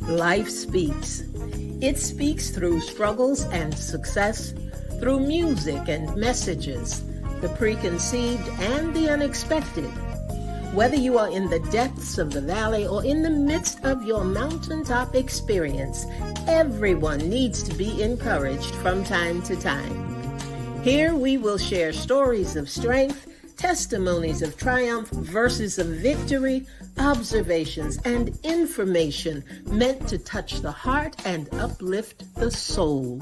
Life speaks. It speaks through struggles and success, through music and messages, the preconceived and the unexpected. Whether you are in the depths of the valley or in the midst of your mountaintop experience, everyone needs to be encouraged from time to time. Here we will share stories of strength, testimonies of triumph, verses of victory, observations, and information meant to touch the heart and uplift the soul,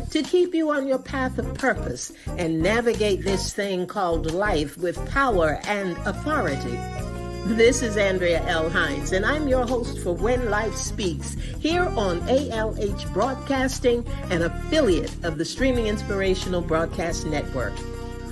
to keep you on your path of purpose and navigate this thing called life with power and authority. This is Andrea L. Hines, and I'm your host for When Life Speaks, here on ALH Broadcasting, an affiliate of the Streaming Inspirational Broadcast Network.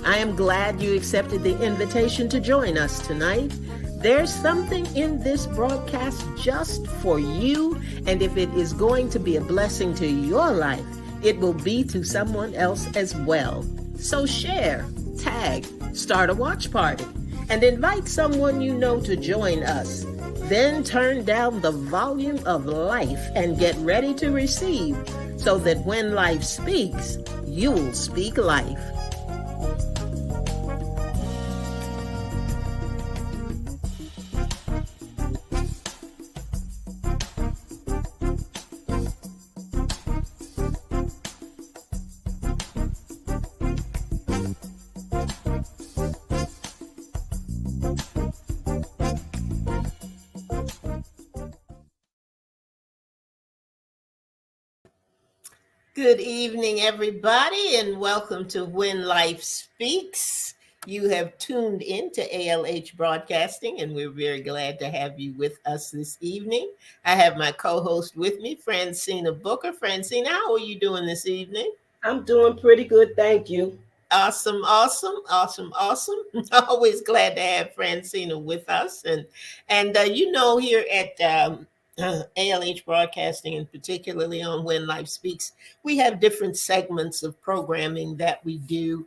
I am glad you accepted the invitation to join us tonight. There's something in this broadcast just for you, and if it is going to be a blessing to your life, it will be to someone else as well. So share, tag, start a watch party, and invite someone you know to join us. Then turn down the volume of life and get ready to receive, so that when life speaks, you'll speak life. Good evening, everybody, and welcome to When Life Speaks. You have tuned in to ALH Broadcasting, and we're very glad to have you with us this evening. I have my co-host with me, Francina Booker. Francina, how are you doing this evening? I'm doing pretty good, thank you. Awesome. Always glad to have Francina with us, and here at ALH Broadcasting, and particularly on When Life Speaks, we have different segments of programming that we do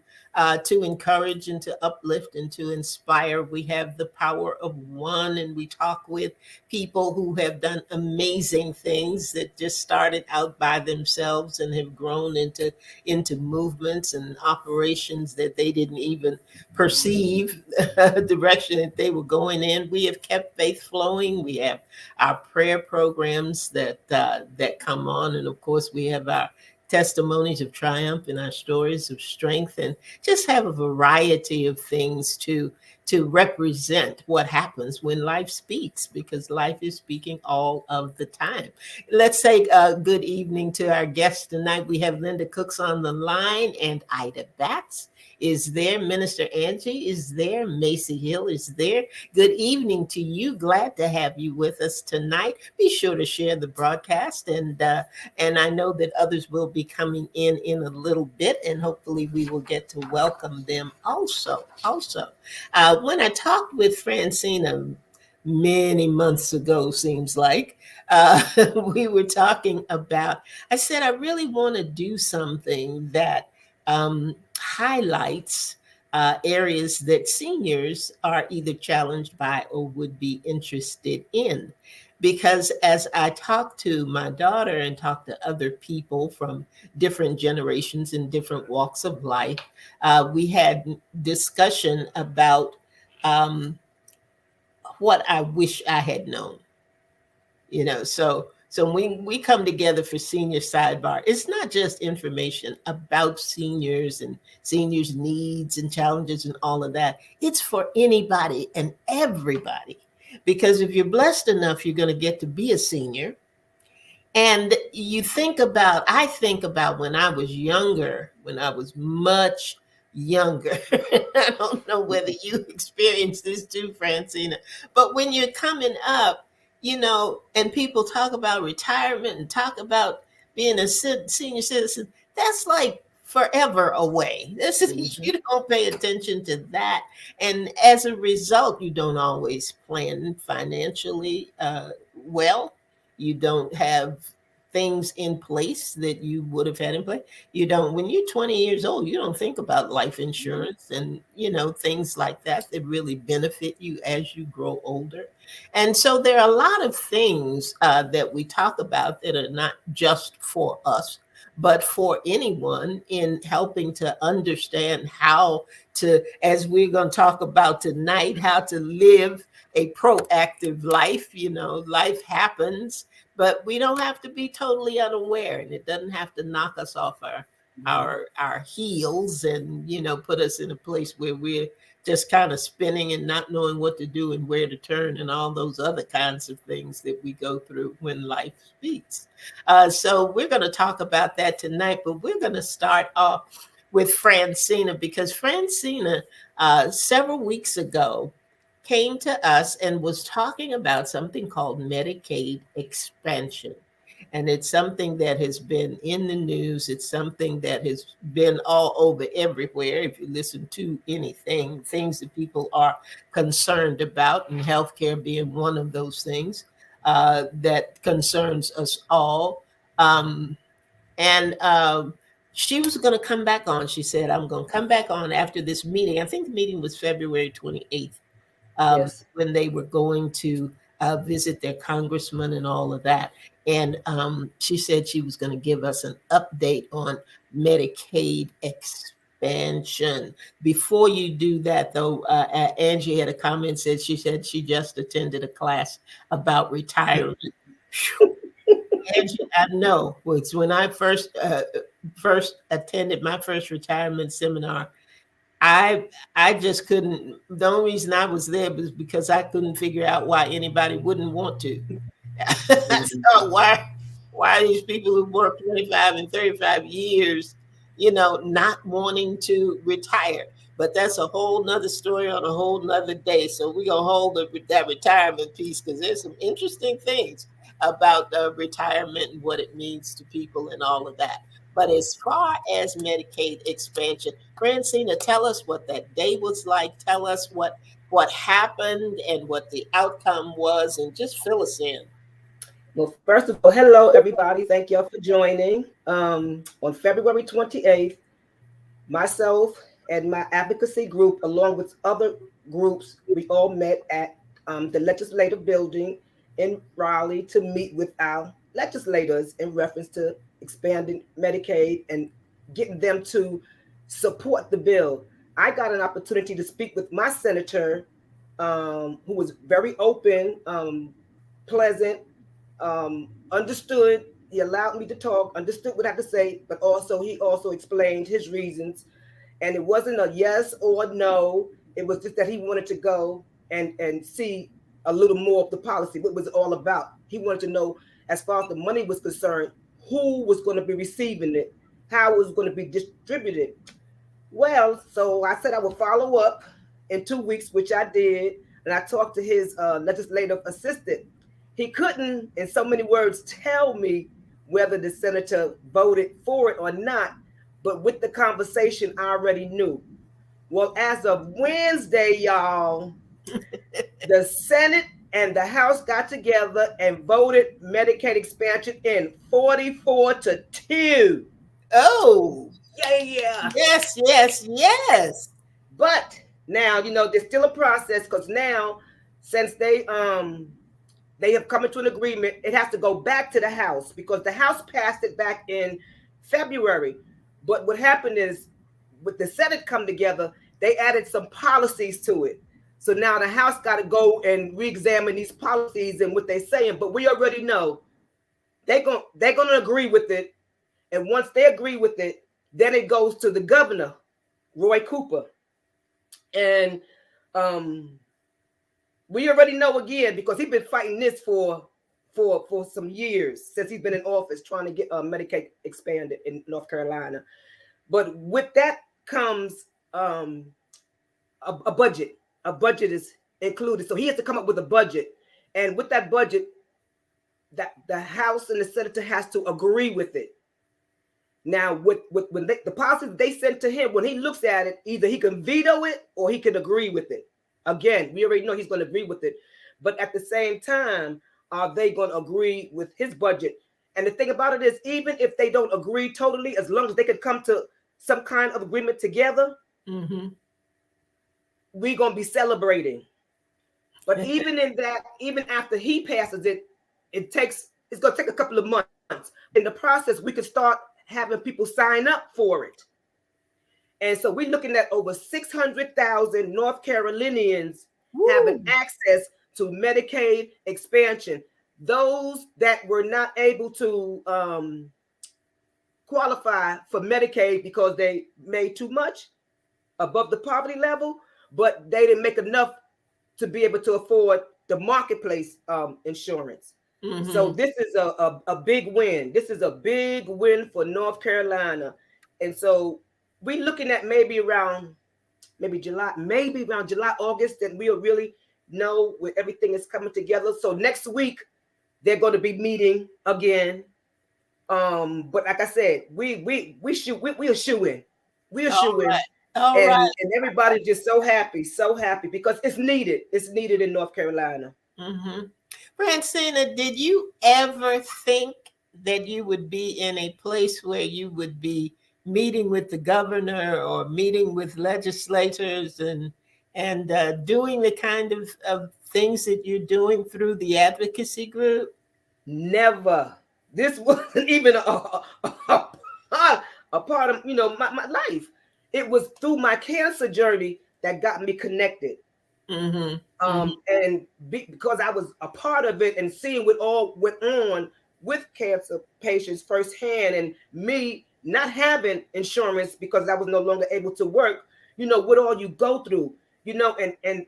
to encourage and to uplift and to inspire. We have the power of one, and we talk with people who have done amazing things that just started out by themselves and have grown into movements and operations that they didn't even perceive the direction that they were going in. We have kept faith flowing. We have our prayer programs that come on, and of course we have our testimonies of triumph and our stories of strength, and just have a variety of things to represent what happens when life speaks, because life is speaking all of the time. Let's say good evening to our guests tonight. We have Linda Cooks on the line, and Ida Batts is there. Minister Angie is there. Macy Hill is there. Good evening to you. Glad to have you with us tonight. Be sure to share the broadcast, and I know that others will be coming in a little bit, and hopefully we will get to welcome them also. When I talked with Francina many months ago, seems like, we were talking about, I said, I really want to do something that highlights areas that seniors are either challenged by or would be interested in. Because as I talk to my daughter and talk to other people from different generations and different walks of life, we had discussion about what I wish I had known. So when we come together for Senior Sidebar, it's not just information about seniors and seniors' needs and challenges and all of that. It's for anybody and everybody. Because if you're blessed enough, you're going to get to be a senior. And I think about when I was younger, when I was much younger. I don't know whether you experienced this too, Francina, but when you're coming up, and people talk about retirement and talk about being a senior citizen, that's like forever away. This is, you don't pay attention to that. And as a result, you don't always plan financially well. You don't have things in place that you would have had in place. You don't, when you're 20 years old, you don't think about life insurance and, things like that that really benefit you as you grow older. And so there are a lot of things that we talk about that are not just for us, but for anyone in helping to understand how to, as we're going to talk about tonight, how to live a proactive life. Life happens, but we don't have to be totally unaware, and it doesn't have to knock us off our heels and put us in a place where we're just kind of spinning and not knowing what to do and where to turn and all those other kinds of things that we go through when life speaks. So we're going to talk about that tonight, but we're going to start off with Francina, because Francina several weeks ago came to us and was talking about something called Medicaid expansion. And it's something that has been in the news. It's something that has been all over everywhere. If you listen to anything, things that people are concerned about, and healthcare being one of those things that concerns us all. Um, and she was going to come back on. She said, I'm going to come back on after this meeting. I think the meeting was February 28th, Yes. when they were going to visit their congressman and all of that. And she said she was going to give us an update on Medicaid expansion. Before you do that, though, Angie had a comment. She said she just attended a class about retirement. Angie, I know, was when I first attended my first retirement seminar. I just couldn't. The only reason I was there was because I couldn't figure out why anybody wouldn't want to. So why these people who work 25 and 35 years, not wanting to retire? But that's a whole nother story on a whole nother day. So we're gonna hold that retirement piece, because there's some interesting things about retirement and what it means to people and all of that. But as far as Medicaid expansion, Francina, tell us what that day was like. Tell us what happened and what the outcome was, and just fill us in. Well, first of all, hello everybody. Thank y'all for joining. On February 28th, myself and my advocacy group, along with other groups, we all met at the legislative building in Raleigh to meet with our legislators in reference to expanding Medicaid and getting them to support the bill. I got an opportunity to speak with my senator, who was very open, pleasant, understood. He allowed me to talk, understood what I had to say, but also he also explained his reasons. And it wasn't a yes or no. It was just that he wanted to go and see a little more of the policy, what was it all about. He wanted to know, as far as the money was concerned, who was going to be receiving it, how it was going to be distributed. Well, so I said I would follow up in 2 weeks, which I did, and I talked to his legislative assistant. He couldn't, in so many words, tell me whether the senator voted for it or not, but with the conversation, I already knew. Well, as of Wednesday, y'all, the Senate and the House got together and voted Medicaid expansion in 44-2. Oh, Yeah. yes, yes, yes. But now, there's still a process, because now, since they have come into an agreement, it has to go back to the House, because the House passed it back in February. But what happened is, with the Senate come together, they added some policies to it. So now the House got to go and re-examine these policies and what they're saying. But we already know they're going to agree with it. And once they agree with it, then it goes to the governor, Roy Cooper. And we already know, again, because he's been fighting this for some years, since he's been in office, trying to get Medicaid expanded in North Carolina. But with that comes a budget. A budget is included, so he has to come up with a budget, and with that budget, that the House and the Senate has to agree with it. Now, when the policy they sent to him, when he looks at it, either he can veto it or he can agree with it. Again, we already know he's going to agree with it, but at the same time, are they going to agree with his budget? And the thing about it is, even if they don't agree totally, as long as they can come to some kind of agreement together, Mm-hmm. we're gonna be celebrating. But even in that, even after he passes it, it's gonna take a couple of months. In the process, we can start having people sign up for it. And so we're looking at over 600,000 North Carolinians having Woo. access to Medicaid expansion. Those that were not able to qualify for Medicaid because they made too much above the poverty level, but they didn't make enough to be able to afford the marketplace insurance. So Mm-hmm. this is a big win. This is a big win for North Carolina. And so we're looking at maybe around July, August, that we'll really know where everything is coming together. So next week they're going to be meeting again. But like I said, we are shooing. We are All shooing. right. All right. And everybody's just so happy because it's needed. It's needed in North Carolina. Mm-hmm. Francina, did you ever think that you would be in a place where you would be meeting with the governor or meeting with legislators and doing the kind of things that you're doing through the advocacy group? Never. This wasn't even a part of my life. It was through my cancer journey that got me connected. Mm-hmm. Mm-hmm. Because I was a part of it and seeing what all went on with cancer patients firsthand, and me not having insurance because I was no longer able to work, what all you go through, and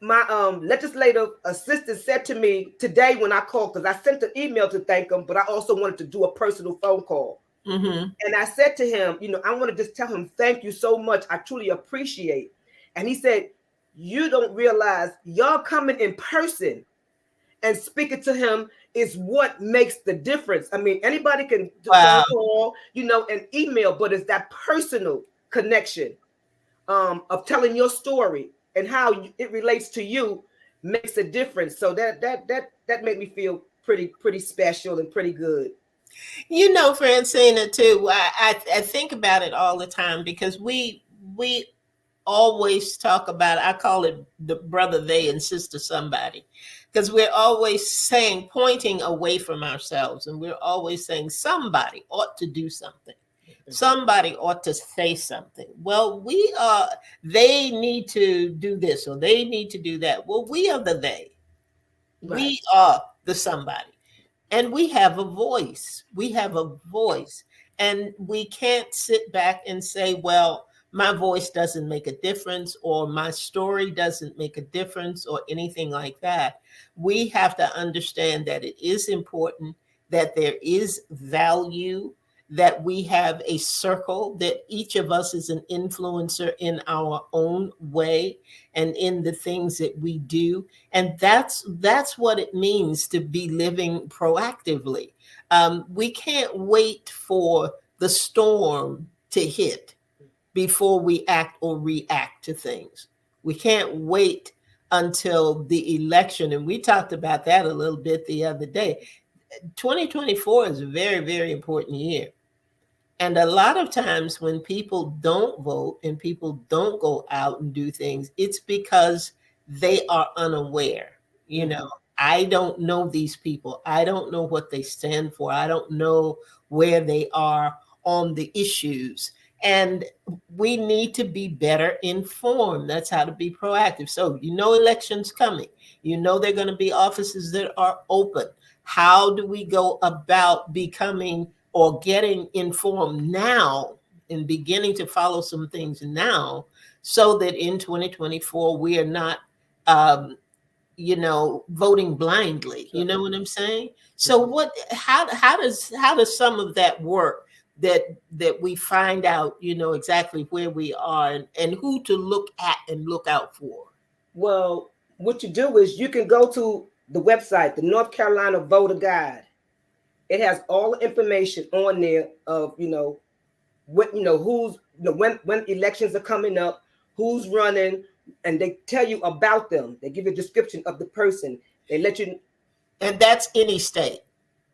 my legislative assistant said to me today when I called, because I sent an email to thank him, but I also wanted to do a personal phone call. Mm-hmm. And I said to him, I want to just tell him thank you so much. I truly appreciate. And he said, you don't realize y'all coming in person and speaking to him is what makes the difference. I mean, anybody can do phone Wow. call, and email, but it's that personal connection of telling your story and how it relates to you makes a difference. So that made me feel pretty special and pretty good. Francina, too, I think about it all the time because we always talk about, I call it the brother they and sister somebody, because we're always saying, pointing away from ourselves, and we're always saying somebody ought to do something. Somebody ought to say something. Well, they need to do this or they need to do that. Well, we are the they. Right. We are the somebody. And we have a voice. We have a voice. And we can't sit back and say, well, my voice doesn't make a difference or my story doesn't make a difference or anything like that. We have to understand that it is important, that there is value, that we have a circle, that each of us is an influencer in our own way and in the things that we do. And that's what it means to be living proactively. We can't wait for the storm to hit before we act or react to things. We can't wait until the election, and we talked about that a little bit the other day. 2024 is a very, very important year. And a lot of times when people don't vote and people don't go out and do things, it's because they are unaware. You know, Mm-hmm. I don't know these people. I don't know what they stand for. I don't know where they are on the issues. And we need to be better informed. That's how to be proactive. So, elections coming. There are going to be offices that are open. How do we go about becoming or getting informed now and beginning to follow some things now so that in 2024 we are not voting blindly? You know what I'm saying? So how does some of that work, that we find out exactly where we are and who to look at and look out for? Well, what you do is you can go to the website, the North Carolina Voter Guide. It has all the information on there of what who's when elections are coming up, who's running, and they tell you about them. They give you a description of the person. They let you. And that's any state.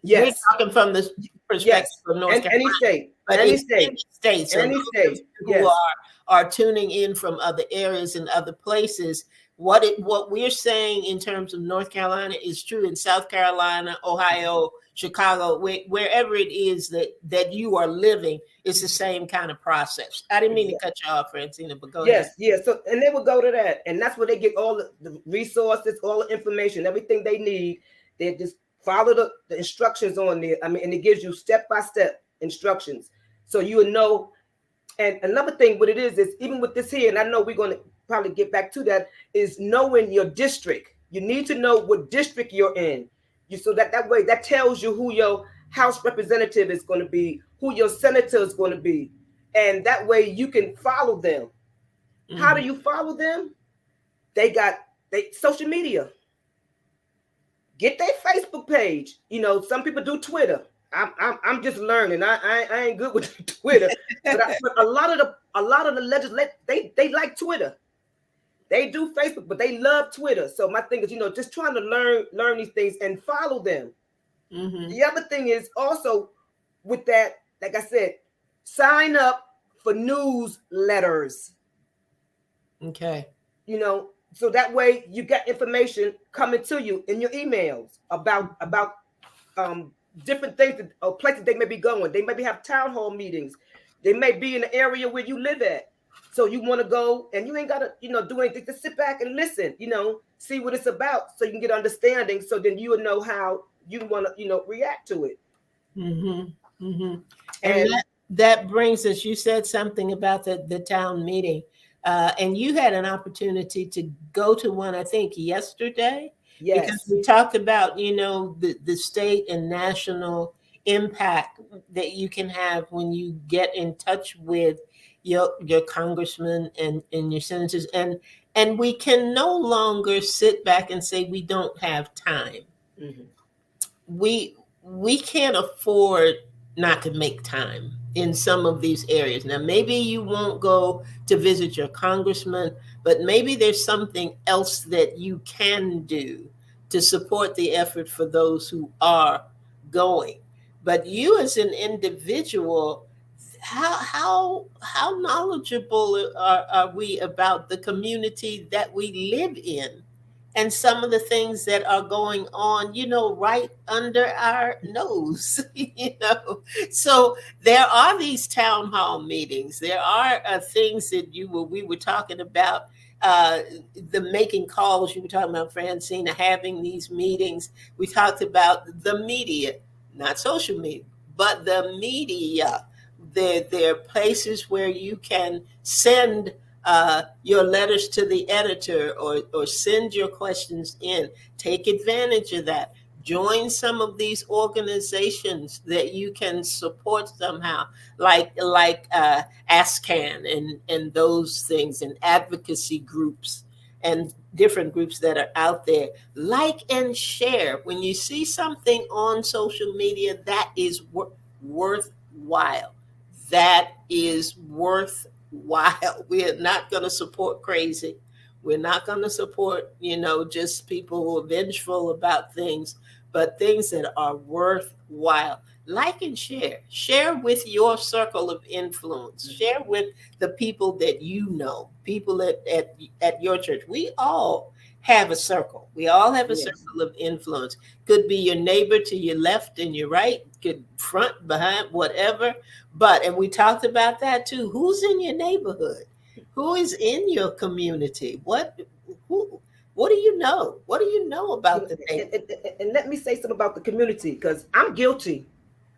We're Yes. talking from the perspective Yes. of North And any Carolina, state. but Any in state. any state. So Any those of state. you who Yes. are tuning in from other areas and other places, what we're saying in terms of North Carolina is true in South Carolina, Ohio, Chicago, wherever it is that you are living. It's the same kind of process. I didn't mean to cut you off, Francina, but go ahead. Yes, yes. So, and they will go to that, and that's where they get all the resources, all the information, everything they need. They just follow the instructions on there. I mean, and it gives you step by step instructions, so you will know. And another thing, what it is even with this here, and I know we're going to probably get back to that, is knowing your district. You need to know what district you're in. You so that way that tells you who your House representative is going to be, who your senator is going to be, and that way you can follow them. How do Mm-hmm. you follow them? They got they social media. Get their Facebook page. You know, some people do Twitter. I'm just learning. I ain't good with Twitter, but a lot of the legislators they like Twitter. They do Facebook, but they love Twitter. So my thing is, just trying to learn these things and follow them. Mm-hmm. The other thing is also with that, like I said, sign up for newsletters. Okay. So that way you get information coming to you in your emails about um different things or places they may be going. They maybe have town hall meetings. They may be in the area where you live at. So you want to go and you ain't gotta, do anything. Just sit back and listen, see what it's about so you can get understanding. So then you will know how you want to, react to it. Mm-hmm. Mm-hmm. And And that brings us. You said something about the town meeting, and you had an opportunity to go to one. I think yesterday, because yes, we talked about the state and national impact that you can have when you get in touch with your congressmen and your senators, and we can no longer sit back and say we don't have time. mm-hmm. We can't afford not to make time in some of these areas. Now maybe you won't go to visit your congressman, but maybe there's something else that you can do to support the effort for those who are going. But you as an individual, how knowledgeable are we about the community that we live in and some of the things that are going on, right under our nose, So there are these town hall meetings. There are things that we were talking about, uh, the making calls. You were talking about Francina having these meetings. We talked about the media, not social media, but the media. There are places where you can send your letters to the editor or send your questions in. Take advantage of that. Join some of these organizations that you can support somehow, like ASCAN and those things, and advocacy groups and different groups that are out there. Like and share. When you see something on social media that is worthwhile, that is worthwhile. We're not going to support crazy. We're not going to support, just people who are vengeful about things, but things that are worthwhile. Like and share. Share with your circle of influence. Share with the people that you know, people at your church. We all have a circle. We all have a Yes. circle of influence. Could be your neighbor to your left and your right, could front, behind, whatever. And we talked about that too. Who's in your neighborhood? Who is in your community? Who, what do you know? What do you know You about know, the neighbor? and let me say something about the community because I'm guilty.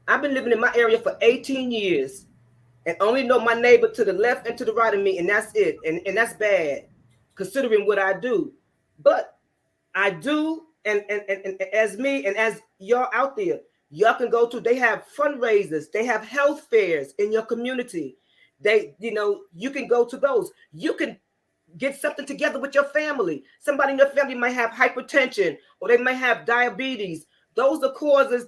I've been living in my area for 18 years and only know my neighbor to the left and to the right of me, and that's it. And that's bad considering what I do. But I do, and as me and as y'all out there, y'all can go to, they have fundraisers, they have health fairs in your community. You can go to those. You can get something together with your family. Somebody in your family might have hypertension or they might have diabetes. Those are causes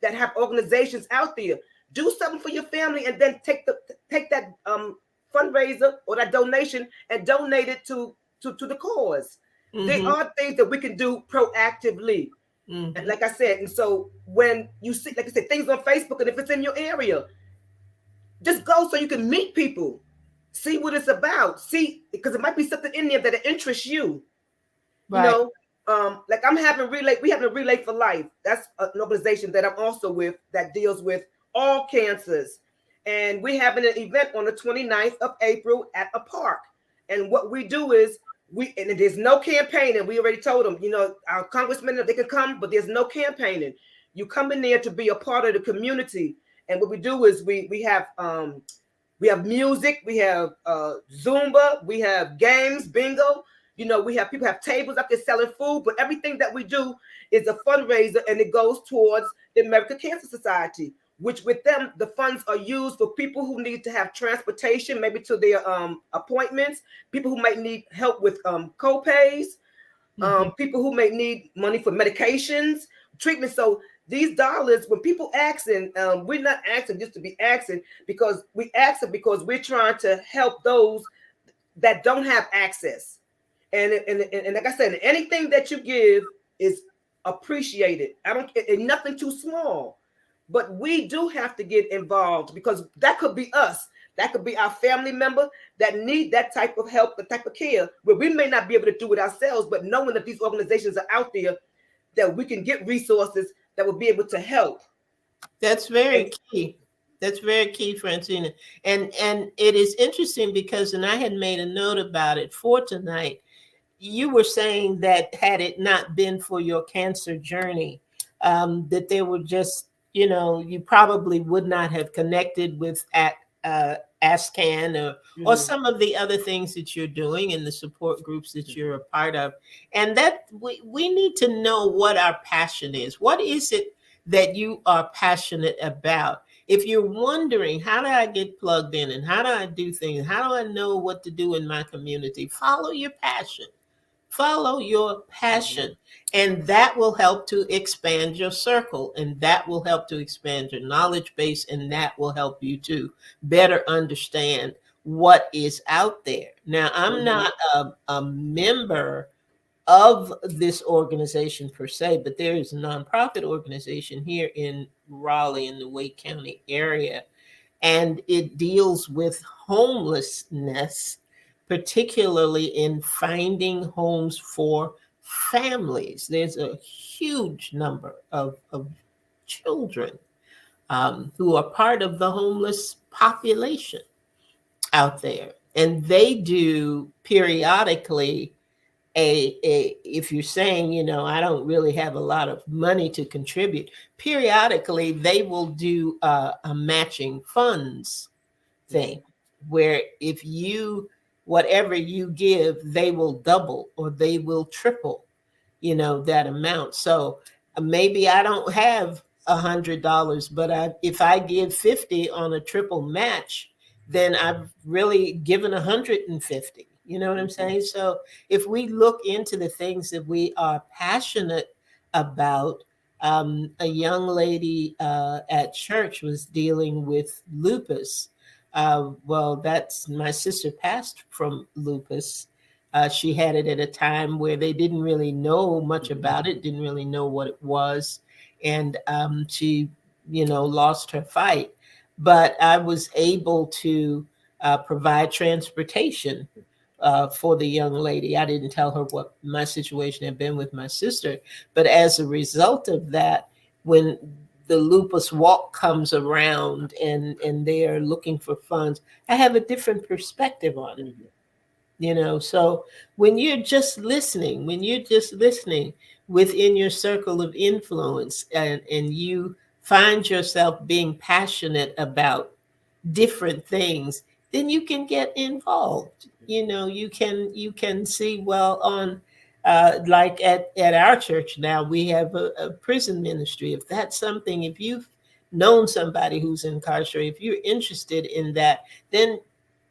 that have organizations out there. Do something for your family and then take that fundraiser or that donation and donate it to the cause. There Mm-hmm. are things that we can do proactively. Mm-hmm. Like I said, and so when you see, like I said, things on Facebook, and if it's in your area, just go so you can meet people, see what it's about, see, because it might be something in there that interests you. You Right. know, like I'm having relay. We having a relay for life. That's an organization that I'm also with that deals with all cancers, and we're having an event on the 29th of April at a park. And what we do is and there's no campaigning. We already told them, our congressmen, they can come, but there's no campaigning. You come in there to be a part of the community, and what we do is we have music, we have Zumba, we have games, bingo. We have people have tables up there selling food, but everything that we do is a fundraiser, and it goes towards the American Cancer Society, which with them, the funds are used for people who need to have transportation, maybe to their appointments, people who might need help with co-pays, Mm-hmm. people who may need money for medications, treatment. So these dollars, when people asking, we're not asking just to be asking, because we asking because we're trying to help those that don't have access. And like I said, anything that you give is appreciated. I don't, and nothing too small. But we do have to get involved, because that could be us. That could be our family member that need that type of help, the type of care, where we may not be able to do it ourselves, but knowing that these organizations are out there, that we can get resources that will be able to help. That's And very key. That's very key, Francina. And it is interesting because, and I had made a note about it for tonight. You were saying that had it not been for your cancer journey, that there were just, you probably would not have connected with ASCAN, or mhm, some of the other things that you're doing and the support groups that you're a part of. And that we need to know what our passion is. What is it that you are passionate about? If you're wondering, how do I get plugged in and how do I do things? How do I know what to do in my community? Follow your passion. Follow your mhm, passion, and that will help to expand your circle, and that will help to expand your knowledge base, and that will help you to better understand what is out there. Now, I'm mhm, not a member of this organization per se, but there is a nonprofit organization here in Raleigh in the Wake County area, and it deals with homelessness, particularly in finding homes for families. There's a huge number of children who are part of the homeless population out there. And they do periodically if you're saying, I don't really have a lot of money to contribute, periodically they will do a matching funds thing, mhm, where if you, whatever you give, they will double or they will triple, that amount. So maybe I don't have $100, but if I give 50 on a triple match, then I've really given 150. You know what I'm mhm, saying? So if we look into the things that we are passionate about, a young lady at church was dealing with lupus. Well, that's my sister passed from lupus. She had it at a time where they didn't really know much mhm, about it, didn't really know what it was, and she, lost her fight. But I was able to provide transportation for the young lady. I didn't tell her what my situation had been with my sister, but as a result of that, when the lupus walk comes around and they are looking for funds, I have a different perspective on it. mhm, So when you're just listening within your circle of influence, and you find yourself being passionate about different things, then you can get involved. You can see, well, on like at our church now, we have a prison ministry. If that's something, if you've known somebody who's incarcerated, if you're interested in that, then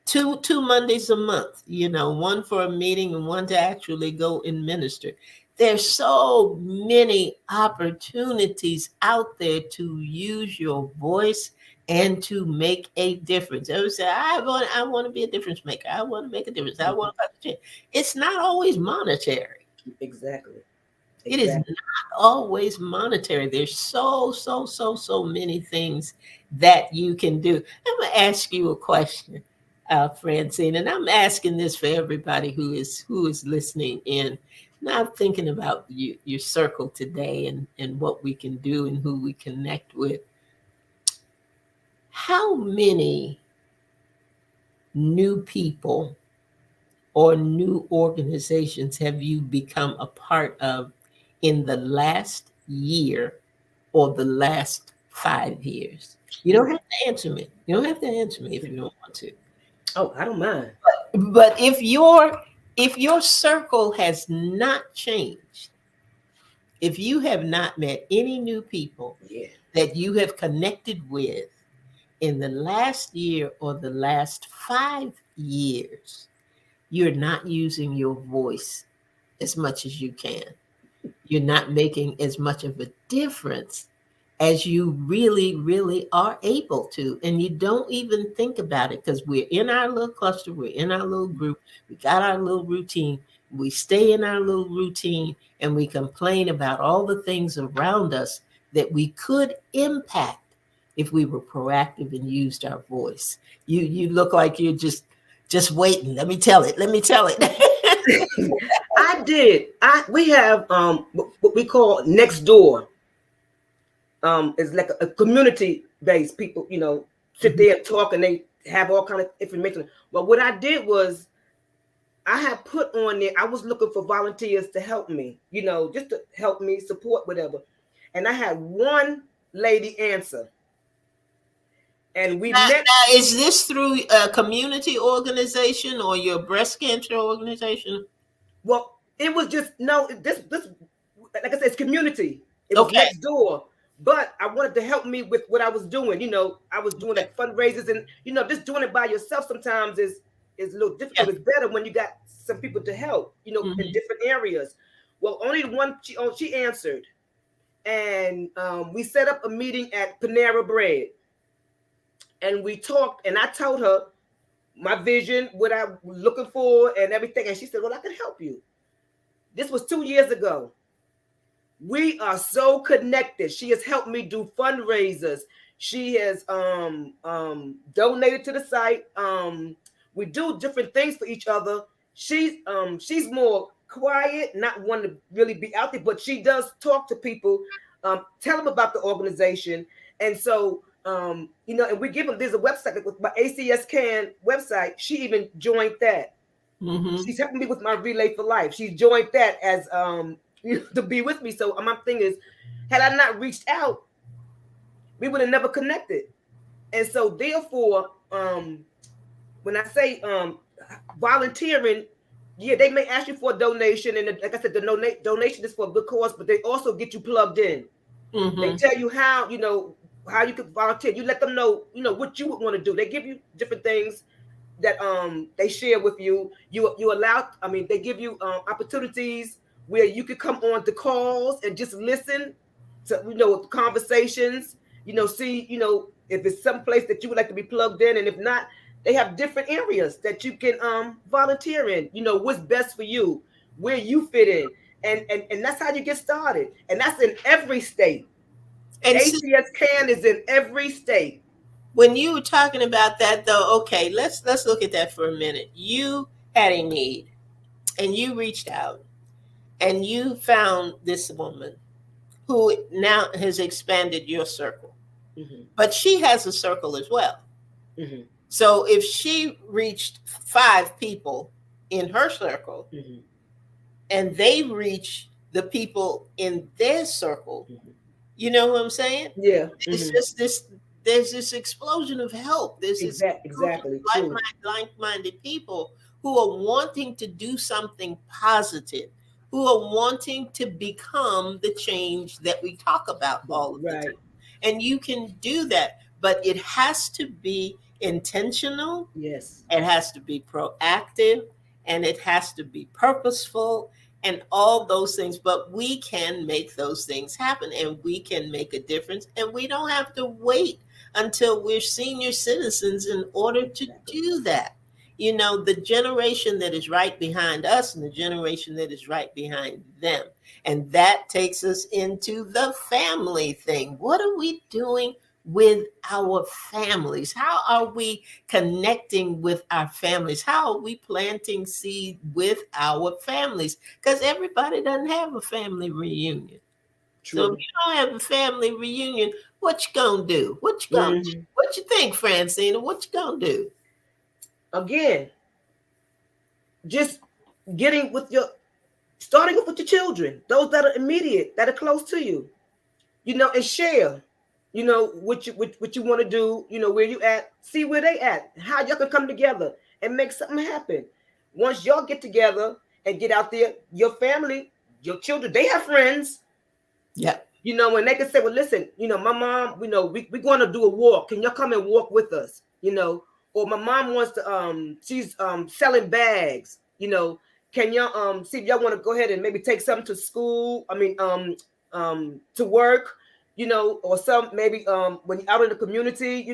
two Mondays a month, one for a meeting and one to actually go and minister. There's so many opportunities out there to use your voice and to make a difference. I would say, I want to be a difference maker. I want to make a difference. I mhm. want to change. It's not always monetary. Exactly. It is not Exactly. always monetary. There's so many things that you can do. I'm gonna ask you a question, Francine, and I'm asking this for everybody who is listening in. Now thinking about your circle today and what we can do and who we connect with. How many new people or new organizations have you become a part of in the last year or the last 5 years? You don't Ooh. have to answer me. You don't have to answer me if you don't want to. Oh, I don't mind. But if your circle has not changed, if you have not met any new people Yeah. that you have connected with in the last year or the last 5 years, you're not using your voice as much as you can. You're not making as much of a difference as you really are able to. And you don't even think about it because we're in our little cluster, we're in our little group, we got our little routine. We stay in our little routine and we complain about all the things around us that we could impact if we were proactive and used our voice. You look like you're just waiting. Let me tell it. Let me tell it. I did. We have what we call next door. It's like a community based people, sit Mhm. there and talk and they have all kind of information. But what I did was I had put on there, I was looking for volunteers to help me, just to help me support whatever. And I had one lady answer. And we met. Now, is this through a community organization or your breast cancer organization? Well, it was just no, this like I said, it's community. It was Okay. next door. But I wanted to help me with what I was doing. I was doing like fundraisers and just doing it by yourself sometimes is a little Yeah. difficult. It's better when you got some people to help, in Hmm. different areas. Well, only the one she answered. And we set up a meeting at Panera Bread. And we talked, and I told her my vision, what I was looking for, and everything. And she said, well, I can help you. This was 2 years ago. We are so connected. She has helped me do fundraisers. She has donated to the site. We do different things for each other. She's more quiet, not one to really be out there, but she does talk to people, tell them about the organization. And so and we give them, there's a website with my ACS Can website. She even joined that. Hmm. She's helping me with my Relay for Life. She's joined that as to be with me. So my thing is, had I not reached out, we would have never connected. And so therefore, when I say volunteering, yeah, they may ask you for a donation, and like I said, the donation is for a good cause, but they also get you plugged in. They Hmm. tell you how you could volunteer. You let them know, what you would want to do. They give you different things that they share with you. You allow. I mean, they give you opportunities where you could come on to calls and just listen to conversations. See if it's some place that you would like to be plugged in, and if not, they have different areas that you can volunteer in. What's best for you, where you fit in, and that's how you get started. And that's in every state. And see, ACS Can is in every state. when you were talking about that, though, okay, let's look at that for a minute. You had a need, and you reached out, and you found this woman who now has expanded your circle, Hmm. but she has a circle as well. Hmm. So if she reached 5 people in her circle Hmm. and they reach the people in their circle, you know what I'm saying? Yeah. It's Hmm. just this, there's this explosion of help. There's this explosion Exactly. of True. like-minded people who are wanting to do something positive, who are wanting to become the change that we talk about all of the time. Right. And you can do that, but it has to be intentional, Yes. it has to be proactive, and it has to be purposeful, and all those things. But we can make those things happen and we can make a difference. And we don't have to wait until we're senior citizens in order to Exactly. do that. the generation that is right behind us and the generation that is right behind them. And that takes us into the family thing. What are we doing with our families? How are we connecting with our families? How are we planting seed with our families? Because everybody doesn't have a family reunion. So if True. you don't have a family reunion, what you gonna do? What you gonna do? Hmm. What you think, Francina? What you gonna do? Again, just getting with your, starting with your children, those that are immediate, that are close to you, and share, what you want to do, where you at, see where they at, how y'all can come together and make something happen. Once y'all get together and get out there, your family, your children, they have friends, Yep. and they can say, well, listen, my mom, we're going to do a walk. Can y'all come and walk with us? Or my mom wants to, she's selling bags, can y'all see if y'all want to go ahead and maybe take something to school? I mean, to work, or some maybe when you're out in the community,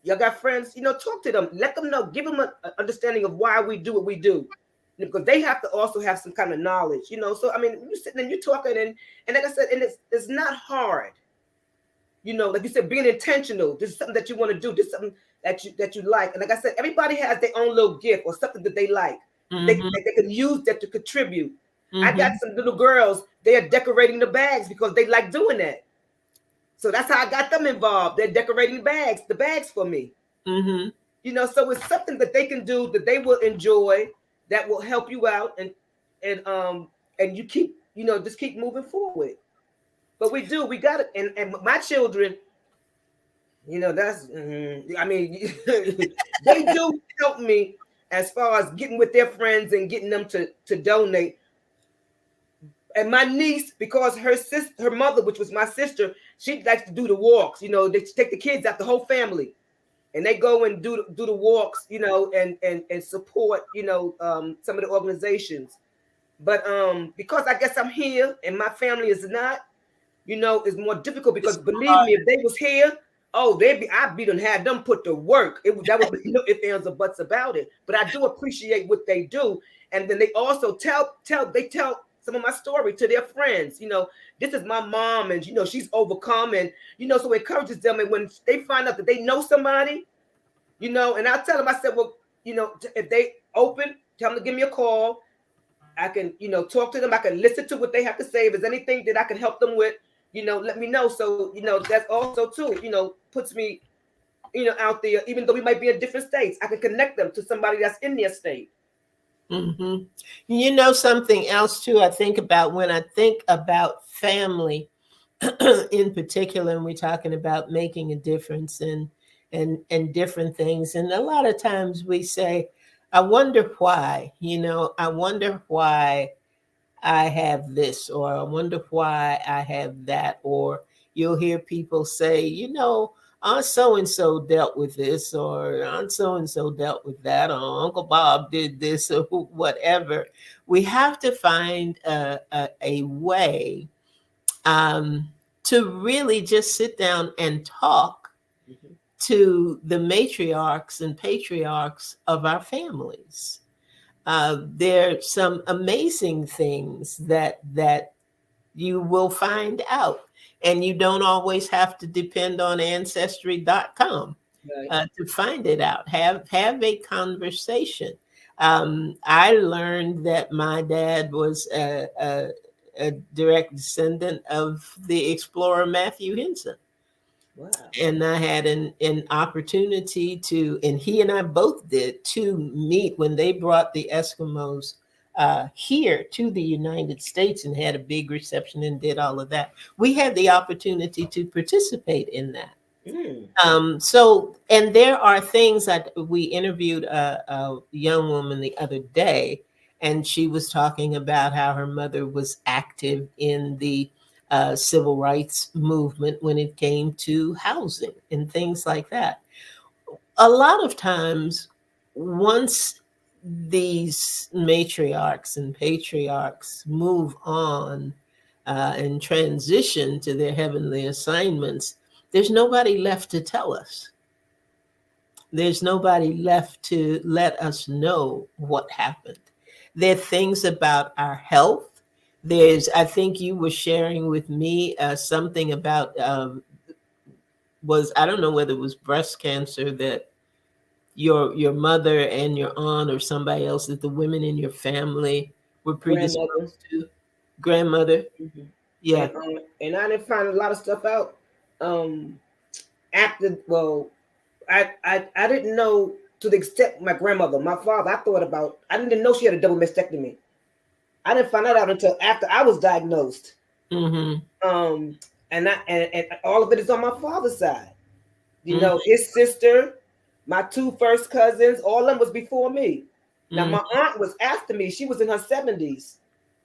y'all got friends, talk to them, let them know, give them an understanding of why we do what we do. Because they have to also have some kind of knowledge, So I mean, you're sitting and you're talking, and like I said, and it's not hard, like you said, being intentional. This is something that you want to do. This is something that you like. And like I said, everybody has their own little gift or something that they like. Mm-hmm. They can use that to contribute. I got Mm-hmm. some little girls, they are decorating the bags because they like doing that. So that's how I got them involved. They're decorating the bags for me. Mm-hmm. So it's something that they can do that they will enjoy, that will help you out, and you keep, just keep moving forward. But we got it. And my children, that's, I mean, they do help me as far as getting with their friends and getting them to donate. And my niece, because her mother, which was my sister, she likes to do the walks. They take the kids out, the whole family, and they go and do the walks, and support, some of the organizations. But because I guess I'm here and my family is not, it's more difficult, because It's believe hard. me, if they was here, oh, I'd be done had them put to work. That would be no ifs, ands, or buts about it. But I do appreciate what they do, and then they also tell some of my story to their friends. This is my mom, and she's overcome, and so it encourages them. And when they find out that they know somebody, and I tell them, I said, well, if they open, tell them to give me a call. I can, talk to them. I can listen to what they have to say. If there's anything that I can help them with, let me know. So, that's also too, puts me, out there, even though we might be in different states, I can connect them to somebody that's in their state. Mm-hmm. Something else too, I think about when I think about family in particular, and we're talking about making a difference and different things. And a lot of times we say, I wonder why, I wonder why I have this, or I wonder why I have that. Or you'll hear people say, Aunt so and so dealt with this, or Aunt so and so dealt with that, or Uncle Bob did this, or whatever. We have to find a way um, to really just sit down and talk Mm-hmm. to the matriarchs and patriarchs of our families. There's some amazing things that you will find out, and you don't always have to depend on ancestry.com Right. to find it out. Have a conversation. I learned that my dad was a direct descendant of the explorer Matthew Henson, Wow. and I had an opportunity to, and he and I both did, to meet when they brought the Eskimos here to the United States and had a big reception and did all of that. We had the opportunity to participate in that. Mm. And there are things that we interviewed a young woman the other day, and she was talking about how her mother was active in the civil rights movement when it came to housing and things like that. A lot of times, once these matriarchs and patriarchs move on and transition to their heavenly assignments, there's nobody left to tell us. There's nobody left to let us know what happened. There are things about our health. There's, I think you were sharing with me something about was, I don't know whether it was breast cancer that your mother and your aunt or somebody else, that the women in your family were Grandmother. predisposed to. Grandmother, Hmm. yeah. And I didn't find a lot of stuff out um after. Well, I didn't know to the extent my grandmother, my father. I thought about. I didn't know she had a double mastectomy. I didn't find that out until after I was diagnosed. Mm-hmm. Um, and all of it is on my father's side. You Mm-hmm. know, his sister, my two first cousins, all of them was before me. Now my Mm-hmm. aunt was after me. She was in her 70s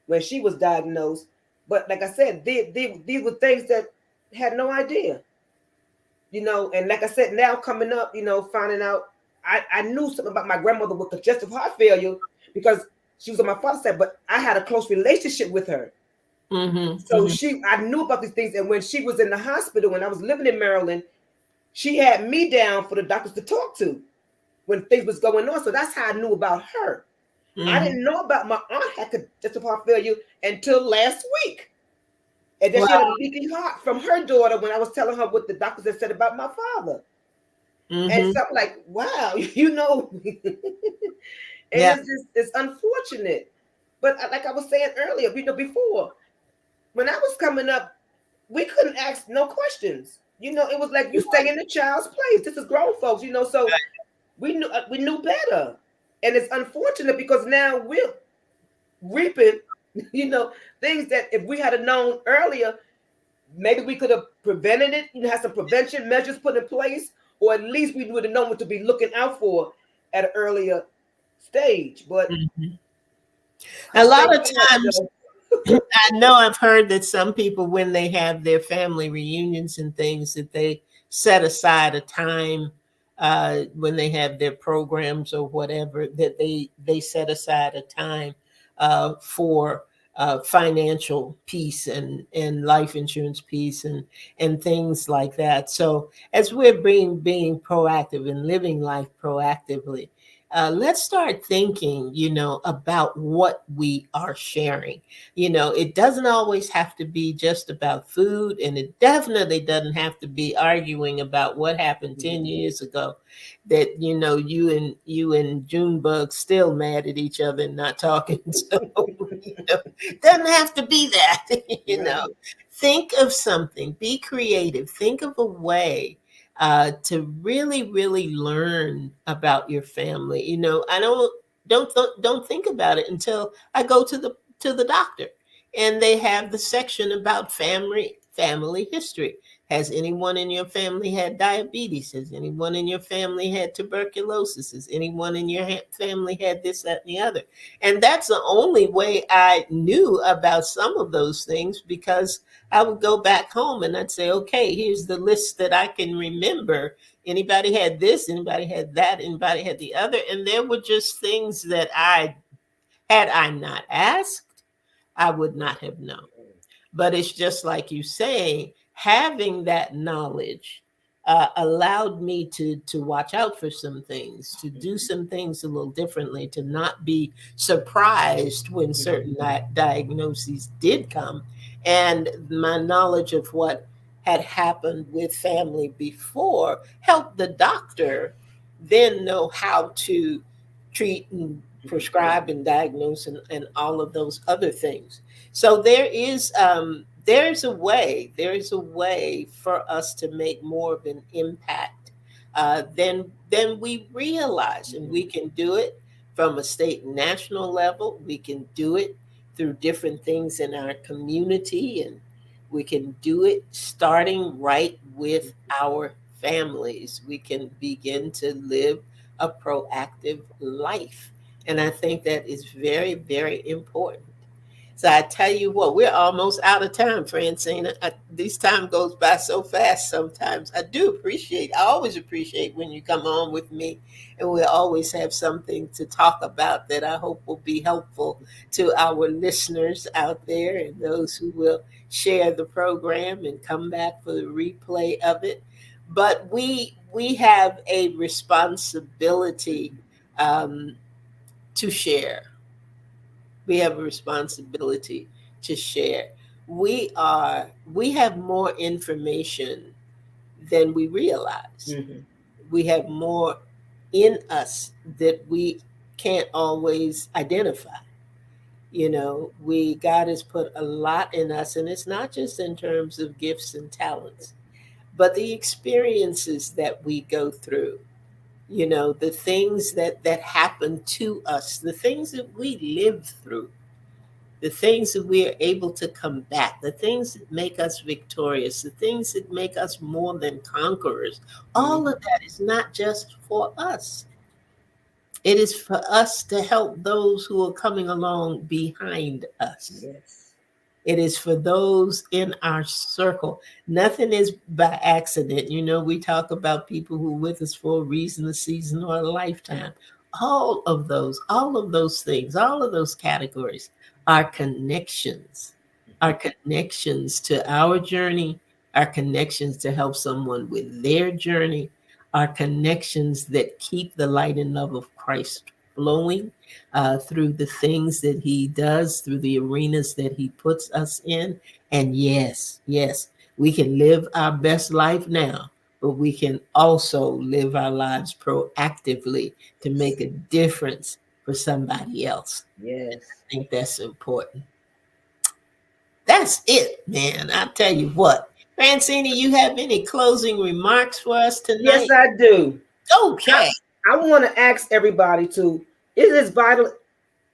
when she was diagnosed. But like I said, these were things that had no idea. You know, and like I said, now coming up, you know, finding out, I knew something about my grandmother with congestive heart failure because she was on my father's side, but I had a close relationship with her. So Mm-hmm. I knew about these things. And when she was in the hospital, when I was living in Maryland, she had me down for the doctors to talk to when things was going on. So that's how I knew about her. I Mm-hmm. didn't know about my aunt had congestive heart failure until last week. And then she had a Well, leaking heart from her daughter when I was telling her what the doctors had said about my father. And mm-hmm. so I'm like, wow, you know, and Yeah. it's unfortunate. But like I was saying earlier, you know, before when I was coming up, we couldn't ask no questions. You know, it was like you stay in the child's place. This is grown folks, you know. So we knew better, and it's unfortunate because now we're reaping, you know, things that if we had known earlier, maybe we could have prevented it. You know, had some prevention measures put in place, or at least we would have known what to be looking out for at an earlier stage. But Mhm. A lot thank of God, times, though. I know I've heard that some people, when they have their family reunions and things, that they set aside a time when they have their programs or whatever, that they set aside a time for financial piece and life insurance piece and things like that. So as we're being proactive and living life proactively, let's start thinking, about what we are sharing. It doesn't always have to be just about food, and it definitely doesn't have to be arguing about what happened 10 years ago, that you and Junebug still mad at each other and not talking. So it doesn't have to be that. Right. Think of something, be creative, think of a way to really, really learn about your family. I don't think about it until I go to the doctor, and they have the section about family history. Has anyone in your family had diabetes? Has anyone in your family had tuberculosis? Has anyone in your family had this, that, and the other? And that's the only way I knew about some of those things, because I would go back home and I'd say, okay, here's the list that I can remember. Anybody had this, anybody had that, anybody had the other. And there were just things that had I not asked, I would not have known. But it's just like you saying, having that knowledge allowed me to watch out for some things, to do some things a little differently, to not be surprised when certain diagnoses did come. And my knowledge of what had happened with family before helped the doctor then know how to treat and prescribe and diagnose and all of those other things. So there's a way for us to make more of an impact than we realize, and we can do it from a state and national level. We can do it through different things in our community, and we can do it starting right with our families. We can begin to live a proactive life, and I think that is very, very important. So I tell you what, we're almost out of time, Francina. This time goes by so fast sometimes. I always appreciate when you come on with me, and we always have something to talk about that I hope will be helpful to our listeners out there and those who will share the program and come back for the replay of it. but we have a responsibility um, to share. We have a responsibility to share. We have more information than we realize. Hmm. We have more in us that we can't always identify. You know, we God has put a lot in us, and it's not just in terms of gifts and talents, but the experiences that we go through. You know, the things that happen to us, the things that we live through, the things that we are able to combat, the things that make us victorious, the things that make us more than conquerors. All of Hmm. that is not just for us. It is for us to help those who are coming along behind us. Yes. It is for those in our circle. Nothing is by accident. You know, we talk about people who are with us for a reason, a season, or a lifetime. All of those things, all of those categories are connections to our journey, are connections to help someone with their journey, are connections that keep the light and love of Christ flowing through the things that he does, through the arenas that he puts us in. And yes, yes, we can live our best life now, but we can also live our lives proactively to Yes. make a difference for somebody else. Yes. I think that's important. That's it, man. I tell you what. Francine, you have any closing remarks for us Yes, tonight? I do. Okay. I want to ask everybody to. It is vital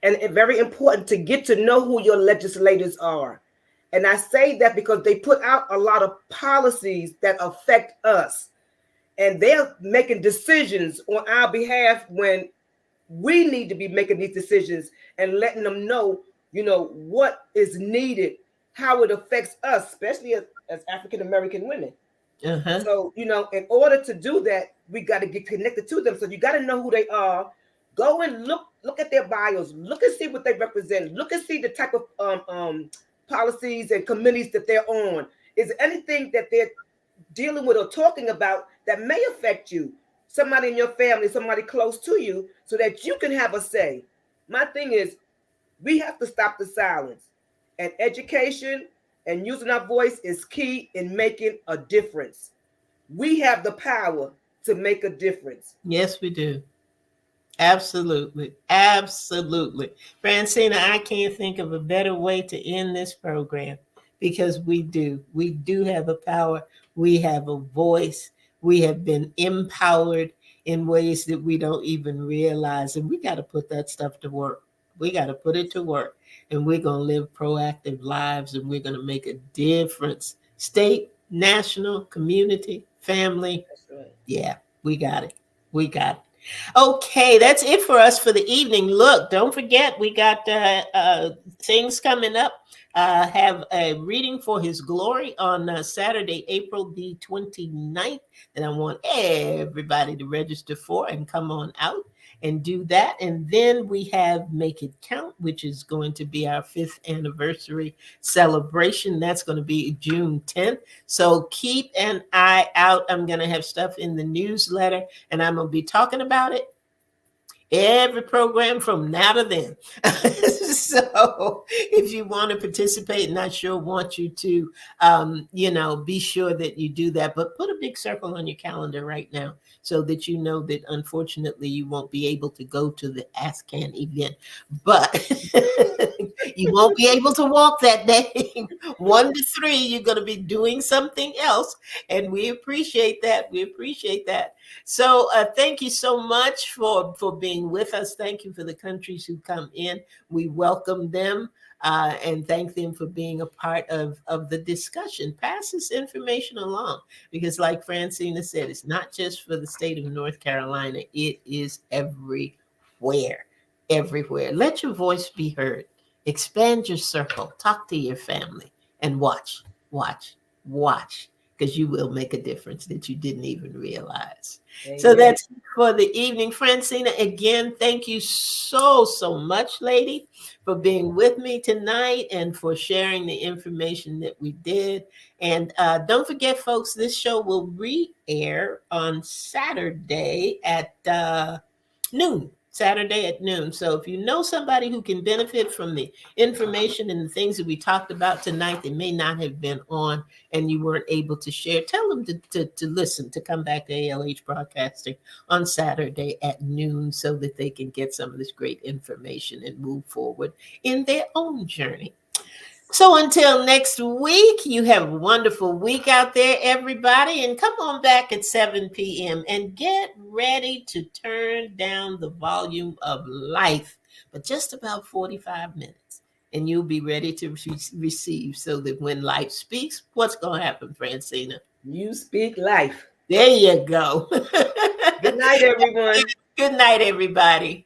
and very important to get to know who your legislators are. And I say that because they put out a lot of policies that affect us. And they're making decisions on our behalf when we need to be making these decisions and letting them know, what is needed, how it affects us, especially as African American women. Uh-huh. So, in order to do that, we got to get connected to them. So you got to know who they are. Go and look at their bios. Look and see what they represent. Look and see the type of policies and committees that they're on. Is there anything that they're dealing with or talking about that may affect you, somebody in your family, somebody close to you, so that you can have a say? My thing is, we have to stop the silence. And education and using our voice is key in making a difference. We have the power to make a difference. Yes, we do. Absolutely. Absolutely. Francina, I can't think of a better way to end this program because we do. We do have a power. We have a voice. We have been empowered in ways that we don't even realize. And we got to put that stuff to work. We got to put it to work. And we're going to live proactive lives and we're going to make a difference. State, national, community, family. That's right. Yeah, we got it. We got it. Okay, that's it for us for the evening. Look, don't forget, we got things coming up. Have a reading for His Glory on Saturday, April the 29th. And I want everybody to register for and come on out and do that. And then we have Make It Count, which is going to be our 5th anniversary celebration. That's going to be June 10th. So keep an eye out. I'm going to have stuff in the newsletter and I'm going to be talking about it every program from now to then. So if you want to participate, and I sure want you to, be sure that you do that. But put a big circle on your calendar right now so that you know that unfortunately you won't be able to go to the ASCAN event. But you won't be able to walk that day. 1 to 3, you're going to be doing something else. And we appreciate that. We appreciate that. So thank you so much for being with us. Thank you for the countries who come in. We welcome them and thank them for being a part of the discussion. Pass this information along because, like Francina said, it's not just for the state of North Carolina. It is everywhere, everywhere. Let your voice be heard. Expand your circle. Talk to your family and watch, watch, watch. because you will make a difference that you didn't even realize. So Amen. that's for the evening. Francina, again, thank you so much, lady, for being with me tonight and for sharing the information that we did. And don't forget, folks, this show will re-air on Saturday at noon. Saturday at noon. So if you know somebody who can benefit from the information and the things that we talked about tonight that may not have been on and you weren't able to share, tell them to listen, to come back to ALH Broadcasting on Saturday at noon so that they can get some of this great information and move forward in their own journey. So until next week, you have a wonderful week out there, everybody. And come on back at 7 p.m. and get ready to turn down the volume of life for just about 45 minutes. And you'll be ready to receive so that when life speaks, what's going to happen, Francina? You speak life. There you go. Good night, everyone. Good night, everybody.